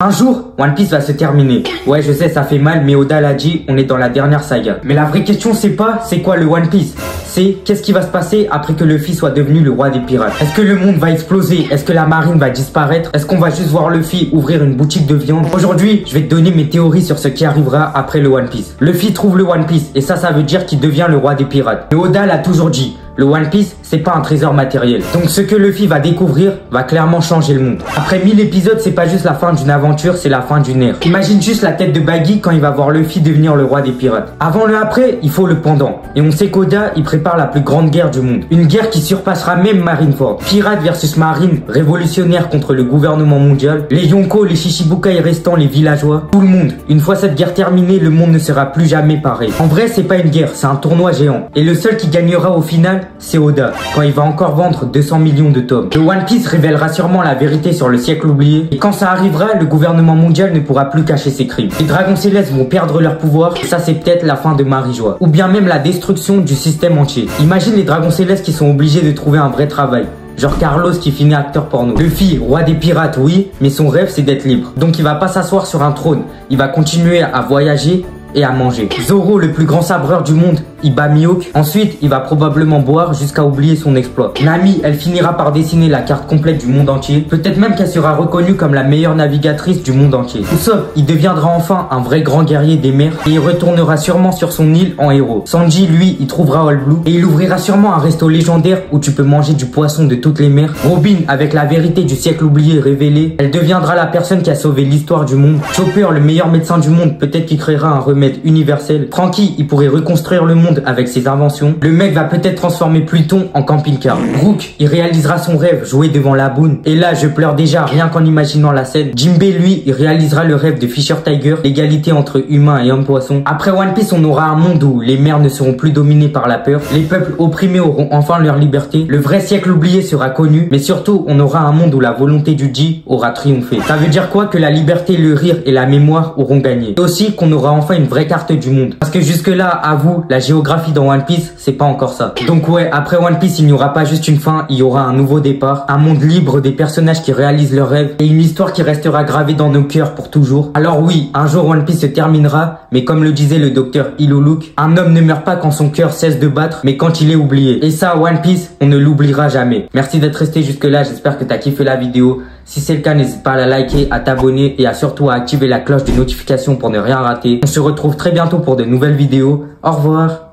Un jour, One Piece va se terminer. Ouais, je sais, ça fait mal, mais Oda l'a dit, on est dans la dernière saga. Mais la vraie question, c'est pas, c'est quoi le One Piece? C'est, qu'est-ce qui va se passer après que Luffy soit devenu le roi des pirates? Est-ce que le monde va exploser? Est-ce que la marine va disparaître? Est-ce qu'on va juste voir Luffy ouvrir une boutique de viande? Aujourd'hui, je vais te donner mes théories sur ce qui arrivera après le One Piece. Luffy trouve le One Piece, et ça veut dire qu'il devient le roi des pirates. Mais Oda l'a toujours dit. Le One Piece, c'est pas un trésor matériel. Donc ce que Luffy va découvrir va clairement changer le monde. Après 1000 épisodes, c'est pas juste la fin d'une aventure, c'est la fin d'une ère. Imagine juste la tête de Baggy quand il va voir Luffy devenir le roi des pirates. Avant le après, il faut le pendant. Et on sait qu'Oda, il prépare la plus grande guerre du monde. Une guerre qui surpassera même Marineford. Pirates versus marine, révolutionnaire contre le gouvernement mondial. Les Yonko, les Shichibukai restants, les villageois. Tout le monde. Une fois cette guerre terminée, le monde ne sera plus jamais pareil. En vrai, c'est pas une guerre, c'est un tournoi géant. Et le seul qui gagnera au final, c'est Oda, quand il va encore vendre 200 millions de tomes. Le One Piece révélera sûrement la vérité sur le siècle oublié, et quand ça arrivera, le gouvernement mondial ne pourra plus cacher ses crimes. Les dragons célestes vont perdre leur pouvoir, et ça c'est peut-être la fin de Marijois, ou bien même la destruction du système entier. Imagine les dragons célestes qui sont obligés de trouver un vrai travail. Genre Carlos qui finit acteur porno. Luffy, roi des pirates, oui, mais son rêve c'est d'être libre. Donc il va pas s'asseoir sur un trône, il va continuer à voyager et à manger. Zoro, le plus grand sabreur du monde, il bat Mihawk. Ensuite, il va probablement boire jusqu'à oublier son exploit. Nami, elle finira par dessiner la carte complète du monde entier. Peut-être même qu'elle sera reconnue comme la meilleure navigatrice du monde entier. Usopp, il deviendra enfin un vrai grand guerrier des mers et il retournera sûrement sur son île en héros. Sanji, lui, il trouvera All Blue et il ouvrira sûrement un resto légendaire où tu peux manger du poisson de toutes les mers. Robin, avec la vérité du siècle oublié révélée, elle deviendra la personne qui a sauvé l'histoire du monde. Chopper, le meilleur médecin du monde, peut-être qu'il créera un remède universel. Franky, il pourrait reconstruire le monde avec ses inventions. Le mec va peut-être transformer Pluton en camping-car. Brook, il réalisera son rêve, jouer devant la boune. Et là, je pleure déjà rien qu'en imaginant la scène. Jinbei, lui, il réalisera le rêve de Fisher Tiger, l'égalité entre humains et hommes-poissons. Après One Piece, on aura un monde où les mers ne seront plus dominées par la peur. Les peuples opprimés auront enfin leur liberté. Le vrai siècle oublié sera connu. Mais surtout, on aura un monde où la volonté du Ji aura triomphé. Ça veut dire quoi? Que la liberté, le rire et la mémoire auront gagné. Et aussi qu'on aura enfin une vraie carte du monde. Parce que jusque-là, à vous, la géographie dans One Piece, c'est pas encore ça. Donc ouais, après One Piece, il n'y aura pas juste une fin, il y aura un nouveau départ, un monde libre, des personnages qui réalisent leurs rêves et une histoire qui restera gravée dans nos cœurs pour toujours. Alors oui, un jour One Piece se terminera, mais comme le disait le docteur Iluluk, un homme ne meurt pas quand son cœur cesse de battre, mais quand il est oublié. Et ça, One Piece, on ne l'oubliera jamais. Merci d'être resté jusque là, j'espère que t'as kiffé la vidéo. Si c'est le cas, n'hésite pas à la liker, à t'abonner et à surtout à activer la cloche de notification pour ne rien rater. On se retrouve très bientôt pour de nouvelles vidéos. Au revoir.